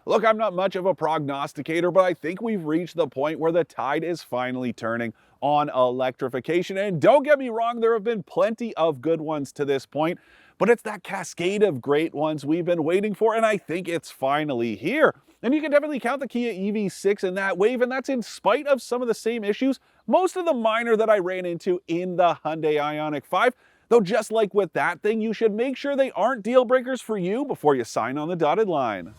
Look, I'm not much of a prognosticator, but I think we've reached the point where the tide is finally turning on electrification. And don't get me wrong, there have been plenty of good ones to this point, but it's that cascade of great ones we've been waiting for, and I think it's finally here. And you can definitely count the Kia EV6 in that wave, and that's in spite of some of the same issues, most of the minor that I ran into in the Hyundai Ioniq 5. Though just like with that thing, you should make sure they aren't deal breakers for you before you sign on the dotted line.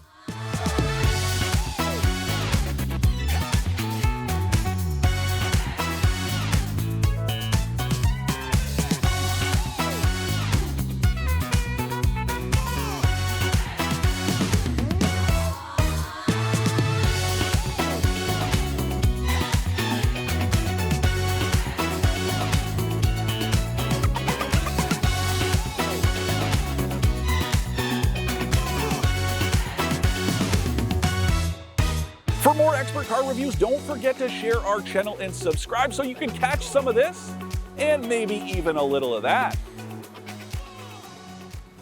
For more expert car reviews, don't forget to share our channel and subscribe so you can catch some of this and maybe even a little of that.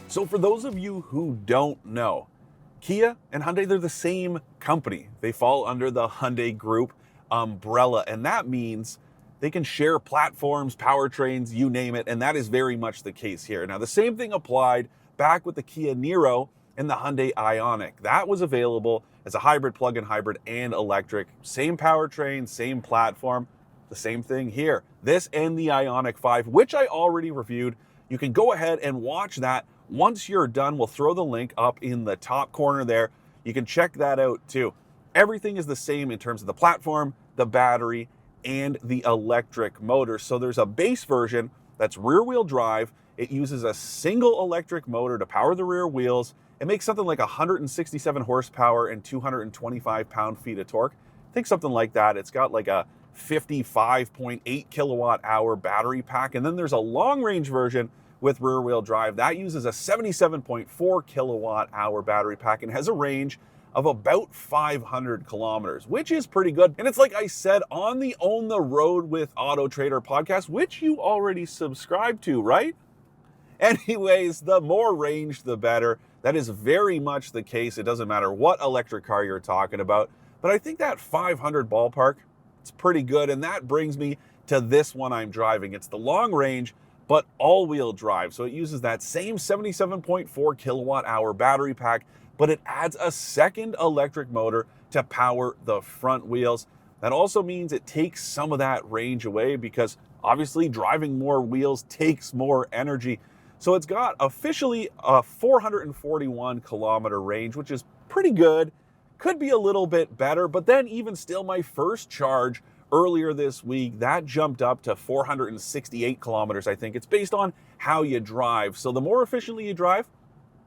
So for those of you who don't know, Kia and Hyundai, they're the same company. They fall under the Hyundai Group umbrella, and that means they can share platforms, powertrains, you name it, and that is very much the case here. Now, the same thing applied back with the Kia Niro and the Hyundai Ioniq. That was available as a hybrid, plug-in hybrid, and electric. Same powertrain, same platform, the same thing here. This and the Ioniq 5, which I already reviewed. You can go ahead and watch that. Once you're done, we'll throw the link up in the top corner there. You can check that out too. Everything is the same in terms of the platform, the battery, and the electric motor. So there's a base version that's rear-wheel drive. It uses a single electric motor to power the rear wheels. It makes something like 167 horsepower and 225 pound-feet of torque. Think something like that. It's got like a 55.8 kilowatt hour battery pack. And then there's a long-range version with rear-wheel drive. That uses a 77.4 kilowatt hour battery pack and has a range of about 500 kilometers, which is pretty good. And it's like I said on the Own the Road with AutoTrader podcast, which you already subscribe to, right? Anyways, the more range, the better. That is very much the case. It doesn't matter what electric car you're talking about. But I think that 500 ballpark, it's pretty good. And that brings me to this one I'm driving. It's the long range, but all-wheel drive. So it uses that same 77.4 kilowatt hour battery pack, but it adds a second electric motor to power the front wheels. That also means it takes some of that range away because obviously driving more wheels takes more energy. So it's got officially a 441 kilometer range, which is pretty good. Could be a little bit better, but then even still, my first charge earlier this week, that jumped up to 468 kilometers, I think. It's based on how you drive. So the more efficiently you drive,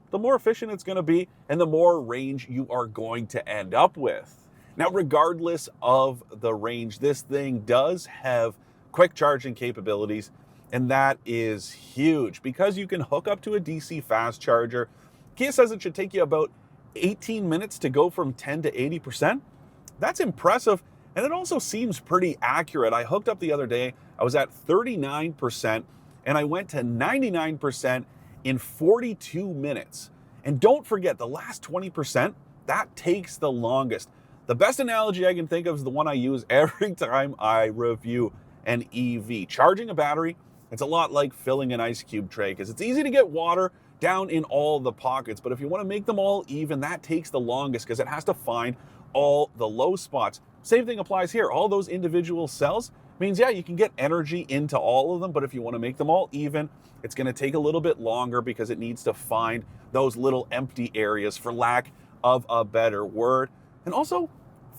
the more efficient it's going to be and the more range you are going to end up with. Now, regardless of the range, this thing does have quick charging capabilities. And that is huge because you can hook up to a DC fast charger. Kia says it should take you about 18 minutes to go from 10 to 80%. That's impressive. And it also seems pretty accurate. I hooked up the other day. I was at 39% and I went to 99% in 42 minutes. And don't forget, the last 20%, that takes the longest. The best analogy I can think of is the one I use every time I review an EV. Charging a battery, it's a lot like filling an ice cube tray because it's easy to get water down in all the pockets. But if you want to make them all even, that takes the longest because it has to find all the low spots. Same thing applies here. All those individual cells means, yeah, you can get energy into all of them. But if you want to make them all even, it's going to take a little bit longer because it needs to find those little empty areas, for lack of a better word. And also,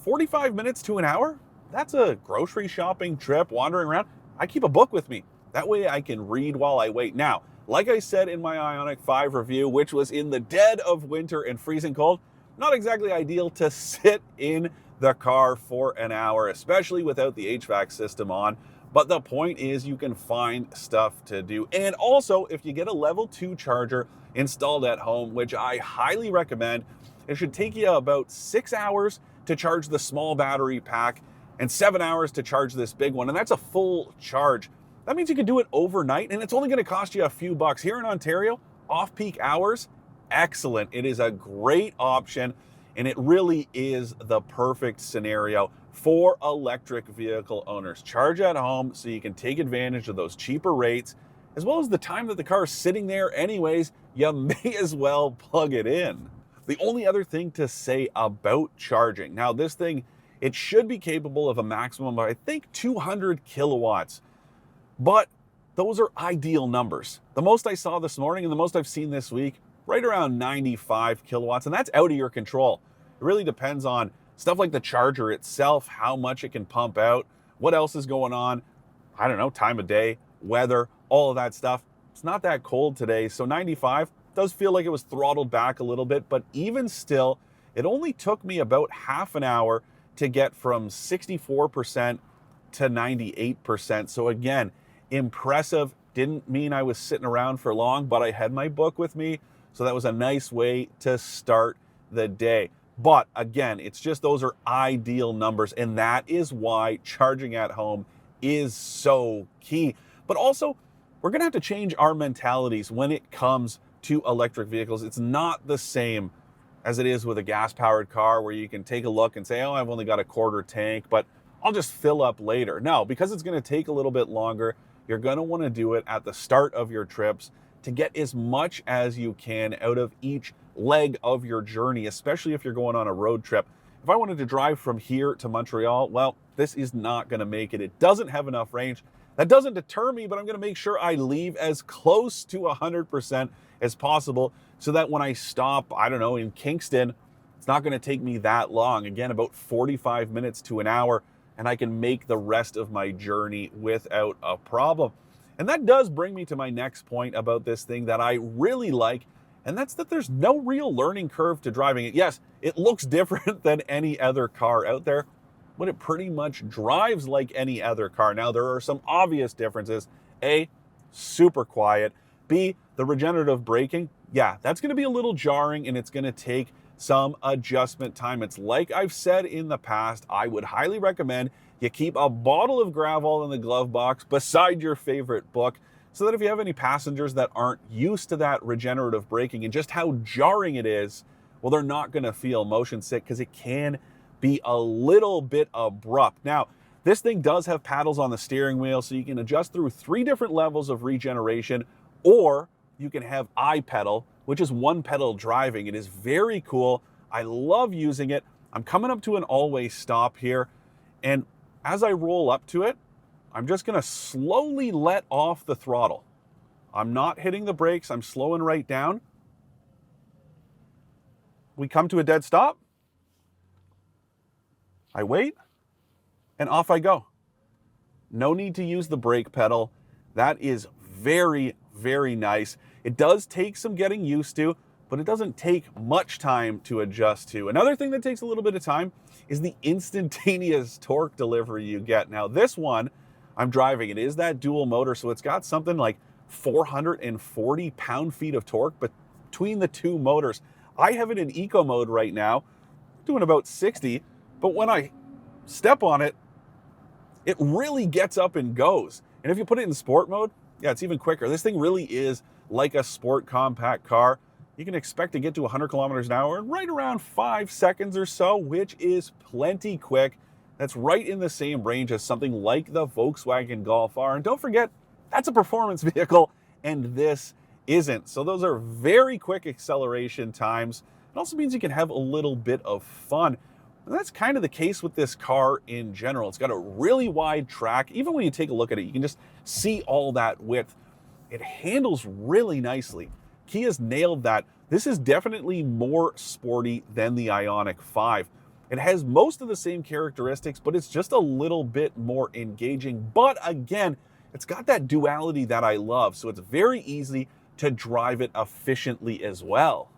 45 minutes to an hour, that's a grocery shopping trip, wandering around. I keep a book with me. That way I can read while I wait. Now, like I said in my Ioniq 5 review, which was in the dead of winter and freezing cold, not exactly ideal to sit in the car for an hour, especially without the HVAC system on. But the point is you can find stuff to do. And also, if you get a level 2 charger installed at home, which I highly recommend, it should take you about 6 hours to charge the small battery pack and 7 hours to charge this big one. And that's a full charge. That means you can do it overnight, and it's only going to cost you a few bucks. Here in Ontario, off-peak hours, excellent. It is a great option. And it really is the perfect scenario for electric vehicle owners. Charge at home so you can take advantage of those cheaper rates, as well as the time that the car is sitting there anyways, you may as well plug it in. The only other thing to say about charging, now this thing, it should be capable of a maximum of, I think, 200 kilowatts, but those are ideal numbers. The most I saw this morning and the most I've seen this week, right around 95 kilowatts, and that's out of your control. It really depends on stuff like the charger itself, how much it can pump out, what else is going on, I don't know, time of day, weather, all of that stuff. It's not that cold today, so 95 does feel like it was throttled back a little bit, but even still, it only took me about half an hour to get from 64% to 98%. So again, impressive. Didn't mean I was sitting around for long, but I had my book with me, so that was a nice way to start the day. But again, it's just those are ideal numbers, and that is why charging at home is so key. But also, we're going to have to change our mentalities when it comes to electric vehicles. It's not the same as it is with a gas-powered car where you can take a look and say, oh, I've only got a quarter tank, but I'll just fill up later. No, because it's going to take a little bit longer, you're going to want to do it at the start of your trips to get as much as you can out of each leg of your journey, especially if you're going on a road trip. If I wanted to drive from here to Montreal, well, this is not going to make it. It doesn't have enough range. That doesn't deter me, but I'm going to make sure I leave as close to 100% as possible so that when I stop, I don't know, in Kingston, it's not going to take me that long. Again, about 45 minutes to an hour, and I can make the rest of my journey without a problem. And that does bring me to my next point about this thing that I really like, and that's that there's no real learning curve to driving it. Yes, it looks different than any other car out there, but it pretty much drives like any other car. Now, there are some obvious differences. A, super quiet. B, the regenerative braking. Yeah, that's going to be a little jarring, and it's going to take some adjustment time. It's like I've said in the past, I would highly recommend you keep a bottle of Gravol in the glove box beside your favorite book, so that if you have any passengers that aren't used to that regenerative braking and just how jarring it is, well, they're not going to feel motion sick, because it can be a little bit abrupt. Now, this thing does have paddles on the steering wheel, so you can adjust through 3 different levels of regeneration, or you can have iPedal, which is one pedal driving. It is very cool. I love using it. I'm coming up to an all-way stop here, and as I roll up to it, I'm just going to slowly let off the throttle. I'm not hitting the brakes. I'm slowing right down. We come to a dead stop. I wait, and off I go. No need to use the brake pedal. That is very, very nice. It does take some getting used to, but it doesn't take much time to adjust to. Another thing that takes a little bit of time is the instantaneous torque delivery you get. Now, this one, I'm driving, it is that dual motor, so it's got something like 440 pound-feet of torque between the two motors. I have it in eco mode right now, doing about 60, but when I step on it, it really gets up and goes. And if you put it in sport mode, yeah, it's even quicker. This thing really is like a sport compact car. You can expect to get to 100 kilometers an hour in right around 5 seconds or so, which is plenty quick. That's right in the same range as something like the Volkswagen Golf R. And don't forget, that's a performance vehicle, and this isn't. So those are very quick acceleration times. It also means you can have a little bit of fun. And that's kind of the case with this car in general. It's got a really wide track. Even when you take a look at it, you can just see all that width. It handles really nicely. Kia's nailed that. This is definitely more sporty than the Ioniq 5. It has most of the same characteristics, but it's just a little bit more engaging. But again, it's got that duality that I love, so it's very easy to drive it efficiently as well.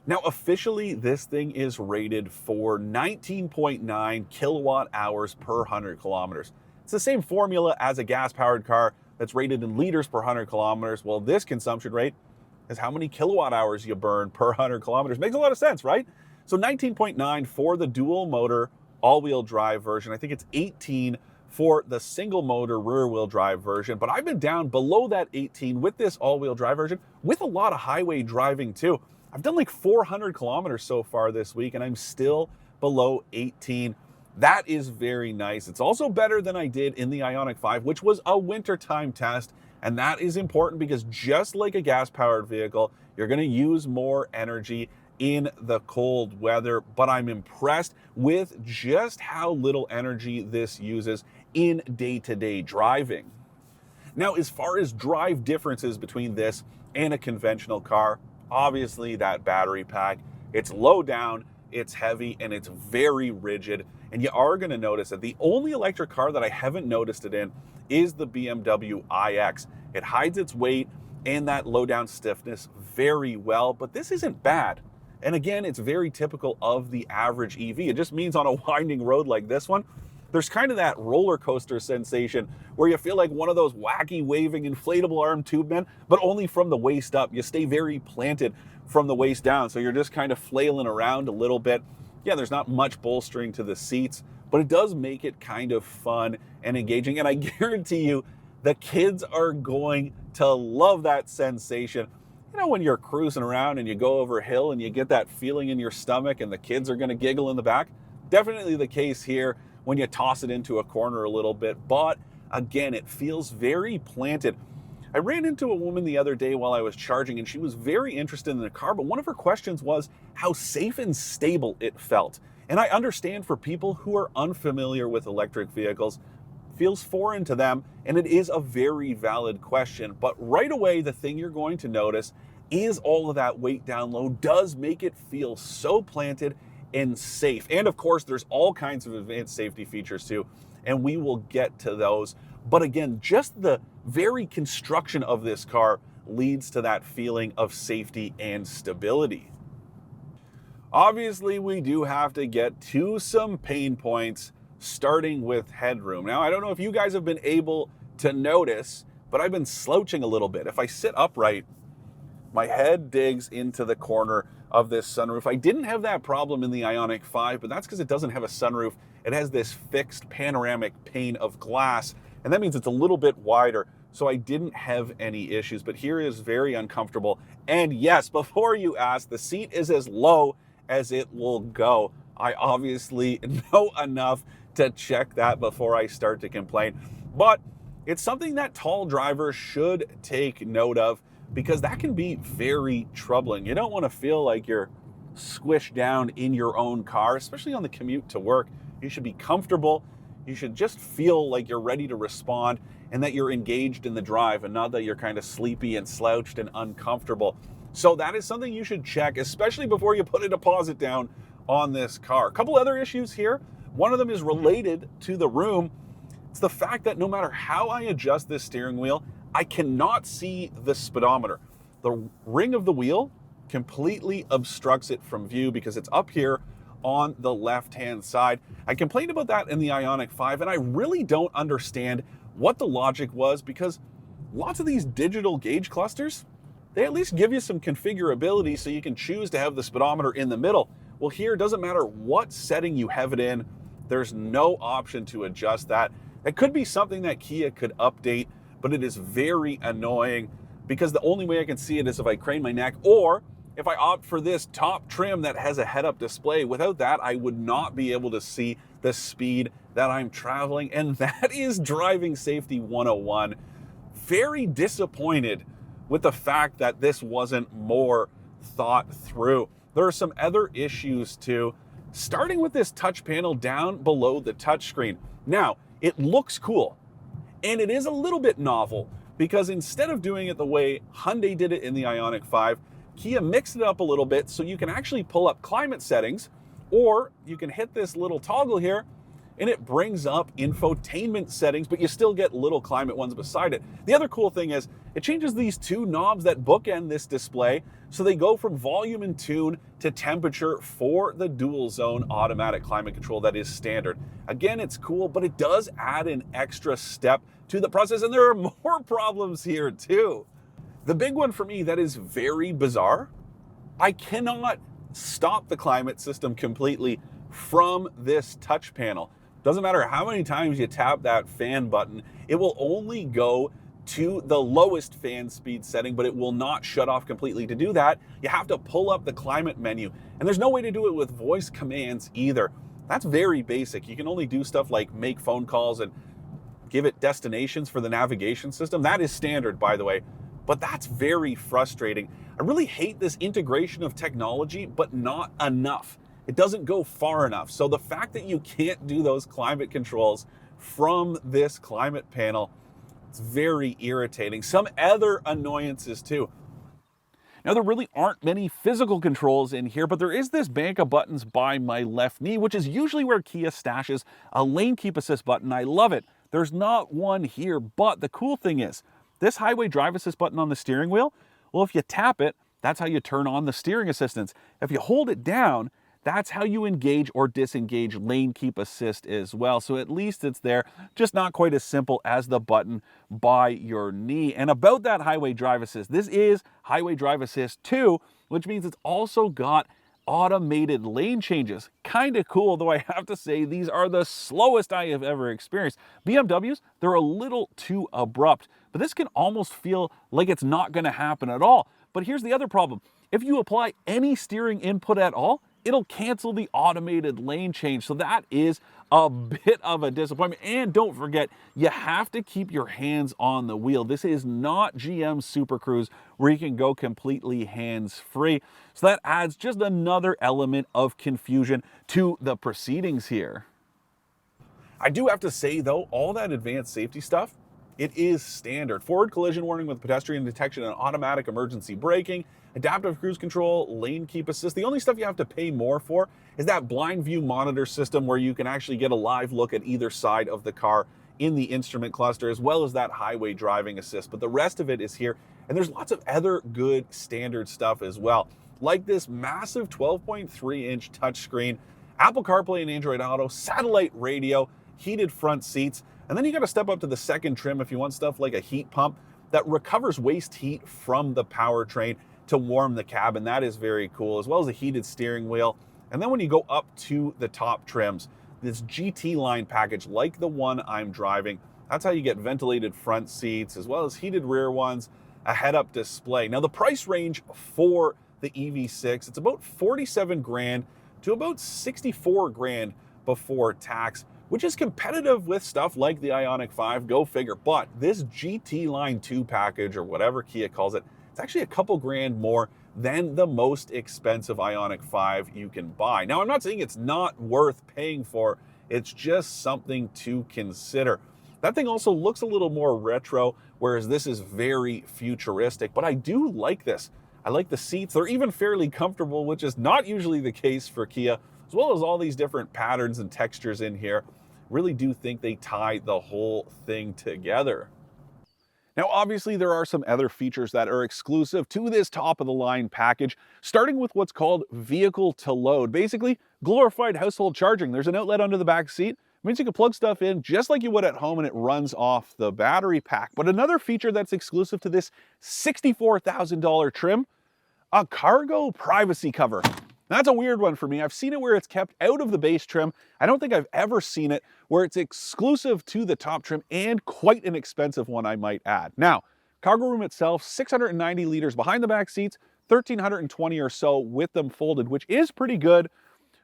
Now, officially, this thing is rated for 19.9 kilowatt hours per 100 kilometers. It's the same formula as a gas-powered car that's rated in liters per 100 kilometers. Well, this consumption rate is how many kilowatt hours you burn per 100 kilometers. Makes a lot of sense, right? So 19.9 for the dual motor all-wheel drive version. I think it's 18 for the single motor rear-wheel drive version, but I've been down below that 18 with this all-wheel drive version with a lot of highway driving too. I've done like 400 kilometers so far this week, and I'm still below 18. That is very nice. It's also better than I did in the Ioniq 5, which was a wintertime test. And that is important because just like a gas-powered vehicle, you're going to use more energy in the cold weather. But I'm impressed with just how little energy this uses in day-to-day driving. Now, as far as drive differences between this and a conventional car, obviously that battery pack, it's low down, it's heavy, and it's very rigid. And you are going to notice that the only electric car that I haven't noticed it in is the BMW iX. It hides its weight and that low down stiffness very well, but this isn't bad. And again, it's very typical of the average EV. It just means on a winding road like this one, there's kind of that roller coaster sensation where you feel like one of those wacky waving inflatable arm tube men, but only from the waist up. You stay very planted from the waist down, so you're just kind of flailing around a little bit. Yeah, there's not much bolstering to the seats, but it does make it kind of fun and engaging. And I guarantee you, the kids are going to love that sensation. You know, when you're cruising around and you go over a hill and you get that feeling in your stomach and the kids are going to giggle in the back? Definitely the case here when you toss it into a corner a little bit. But again, it feels very planted. I ran into a woman the other day while I was charging, and she was very interested in the car, but one of her questions was how safe and stable it felt. And I understand for people who are unfamiliar with electric vehicles, feels foreign to them, and it is a very valid question. But right away, the thing you're going to notice is all of that weight down low does make it feel so planted and safe. And of course, there's all kinds of advanced safety features too, and we will get to those. But again, just the very construction of this car leads to that feeling of safety and stability. Obviously, we do have to get to some pain points, starting with headroom. Now, I don't know if you guys have been able to notice, but I've been slouching a little bit. If I sit upright, my head digs into the corner of this sunroof. I didn't have that problem in the Ioniq 5, but that's because it doesn't have a sunroof. It has this fixed panoramic pane of glass, and that means it's a little bit wider, so I didn't have any issues. But here is very uncomfortable. And yes, before you ask, the seat is as low as it will go. I obviously know enough to check that before I start to complain. But it's something that tall drivers should take note of, because that can be very troubling. You don't want to feel like you're squished down in your own car, especially on the commute to work. You should be comfortable. You should just feel like you're ready to respond and that you're engaged in the drive, and not that you're kind of sleepy and slouched and uncomfortable. So that is something you should check, especially before you put a deposit down on this car. A couple other issues here. One of them is related to the room. It's the fact that no matter how I adjust this steering wheel, I cannot see the speedometer. The ring of the wheel completely obstructs it from view because it's up here on the left-hand side. I complained about that in the Ioniq 5, and I really don't understand what the logic was, because lots of these digital gauge clusters, they at least give you some configurability so you can choose to have the speedometer in the middle. Well, here, it doesn't matter what setting you have it in, there's no option to adjust that. It could be something that Kia could update, but it is very annoying because the only way I can see it is if I crane my neck, or if I opt for this top trim that has a head-up display. Without that, I would not be able to see the speed that I'm traveling, and that is driving safety 101. Very disappointed with the fact that this wasn't more thought through. There are some other issues too, starting with this touch panel down below the touchscreen. Now, it looks cool, and it is a little bit novel, because instead of doing it the way Hyundai did it in the Ioniq 5, Kia mixed it up a little bit so you can actually pull up climate settings, or you can hit this little toggle here and it brings up infotainment settings, but you still get little climate ones beside it. The other cool thing is it changes these two knobs that bookend this display, so they go from volume and tune to temperature for the dual zone automatic climate control that is standard. Again, it's cool, but it does add an extra step to the process, and there are more problems here too. The big one for me that is very bizarre, I cannot stop the climate system completely from this touch panel. Doesn't matter how many times you tap that fan button, it will only go to the lowest fan speed setting, but it will not shut off completely. To do that, you have to pull up the climate menu, and there's no way to do it with voice commands either. That's very basic. You can only do stuff like make phone calls and give it destinations for the navigation system. That is standard, by the way, but that's very frustrating. I really hate this integration of technology, but not enough. It doesn't go far enough. So the fact that you can't do those climate controls from this climate panel, it's very irritating. Some other annoyances too. Now, there really aren't many physical controls in here, but there is this bank of buttons by my left knee, which is usually where Kia stashes a lane keep assist button. I love it. There's not one here, but the cool thing is this highway drive assist button on the steering wheel, well, if you tap it, that's how you turn on the steering assistance. If you hold it down, that's how you engage or disengage lane keep assist as well. So at least it's there, just not quite as simple as the button by your knee. And about that highway drive assist, this is highway drive assist 2, which means it's also got automated lane changes. Kind of cool, though I have to say these are the slowest I have ever experienced. BMWs, they're a little too abrupt, but this can almost feel like it's not going to happen at all. But here's the other problem. If you apply any steering input at all, it'll cancel the automated lane change. So that is a bit of a disappointment. And don't forget, you have to keep your hands on the wheel. This is not GM Super Cruise where you can go completely hands-free. So that adds just another element of confusion to the proceedings here. I do have to say though, all that advanced safety stuff, it is standard. Forward collision warning with pedestrian detection and automatic emergency braking, adaptive cruise control, lane keep assist. The only stuff you have to pay more for is that blind view monitor system where you can actually get a live look at either side of the car in the instrument cluster, as well as that highway driving assist. But the rest of it is here, and there's lots of other good standard stuff as well, like this massive 12.3-inch touchscreen, Apple CarPlay and Android Auto, satellite radio, heated front seats. And then you got to step up to the second trim if you want stuff like a heat pump that recovers waste heat from the powertrain to warm the cabin. That is very cool, as well as a heated steering wheel. And then when you go up to the top trims, this GT line package like the one I'm driving, that's how you get ventilated front seats, as well as heated rear ones, a head-up display. Now the price range for the EV6, it's about 47 grand to about 64 grand before tax, which is competitive with stuff like the Ioniq 5, go figure. But this GT Line 2 package, or whatever Kia calls it, it's actually a couple grand more than the most expensive Ioniq 5 you can buy. Now, I'm not saying it's not worth paying for, it's just something to consider. That thing also looks a little more retro, whereas this is very futuristic, but I do like this. I like the seats. They're even fairly comfortable, which is not usually the case for Kia, as well as all these different patterns and textures in here. Really do think they tie the whole thing together. Now, obviously, there are some other features that are exclusive to this top-of-the-line package, starting with what's called vehicle to load. Basically, glorified household charging. There's an outlet under the back seat. It means you can plug stuff in just like you would at home and it runs off the battery pack. But another feature that's exclusive to this $64,000 trim, a cargo privacy cover. That's a weird one for me. I've seen it where it's kept out of the base trim. I don't think I've ever seen it where it's exclusive to the top trim, and quite an expensive one, I might add. Now, cargo room itself, 690 liters behind the back seats, 1,320 or so with them folded, which is pretty good,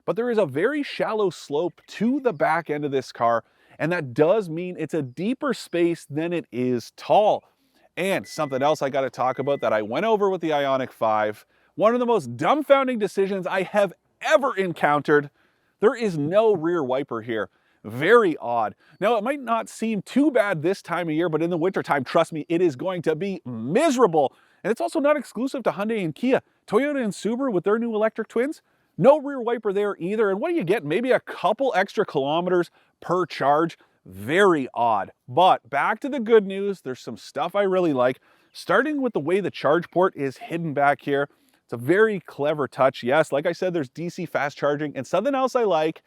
but there is a very shallow slope to the back end of this car, and that does mean it's a deeper space than it is tall. And something else I got to talk about that I went over with the Ioniq 5, one of the most dumbfounding decisions I have ever encountered. There is no rear wiper here. Very odd. Now, it might not seem too bad this time of year, but in the wintertime, trust me, it is going to be miserable. And it's also not exclusive to Hyundai and Kia. Toyota and Subaru with their new electric twins, no rear wiper there either. And what do you get? Maybe a couple extra kilometers per charge. Very odd. But back to the good news. There's some stuff I really like, starting with the way the charge port is hidden back here. It's a very clever touch. Yes, like I said, there's DC fast charging, and something else I like,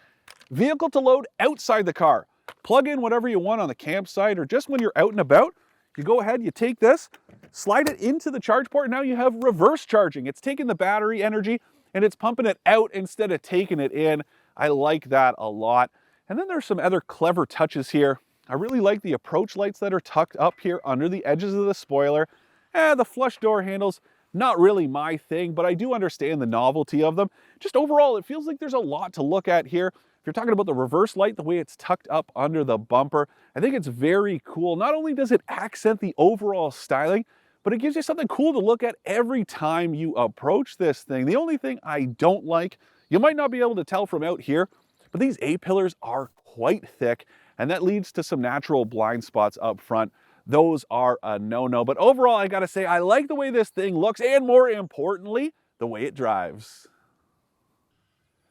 vehicle to load outside the car. Plug in whatever you want on the campsite or just when you're out and about. You go ahead, you take this, slide it into the charge port, and now you have reverse charging. It's taking the battery energy and it's pumping it out instead of taking it in. I like that a lot. And then there's some other clever touches here. I really like the approach lights that are tucked up here under the edges of the spoiler. The flush door handles, not really my thing, but I do understand the novelty of them. Just overall, it feels like there's a lot to look at here. If you're talking about the reverse light, the way it's tucked up under the bumper, I think it's very cool. Not only does it accent the overall styling, but it gives you something cool to look at every time you approach this thing. The only thing I don't like, you might not be able to tell from out here, but these A-pillars are quite thick, and that leads to some natural blind spots up front. Those are a no-no. But overall, I gotta say, I like the way this thing looks, and more importantly, the way it drives.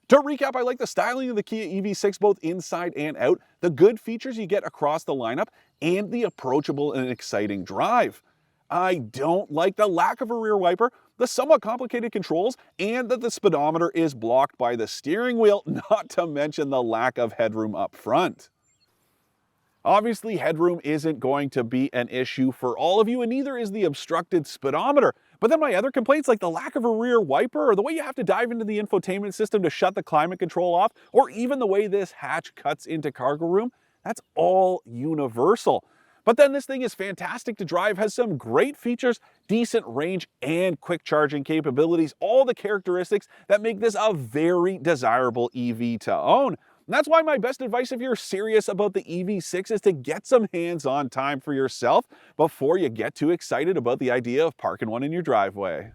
To recap, I like the styling of the Kia EV6 both inside and out, the good features you get across the lineup, and the approachable and exciting drive. I don't like the lack of a rear wiper, the somewhat complicated controls, and that the speedometer is blocked by the steering wheel, not to mention the lack of headroom up front. Obviously, headroom isn't going to be an issue for all of you, and neither is the obstructed speedometer. But then my other complaints, like the lack of a rear wiper, or the way you have to dive into the infotainment system to shut the climate control off, or even the way this hatch cuts into cargo room, that's all universal. But then this thing is fantastic to drive, has some great features, decent range, and quick charging capabilities, all the characteristics that make this a very desirable EV to own. And that's why my best advice if you're serious about the EV6 is to get some hands-on time for yourself before you get too excited about the idea of parking one in your driveway.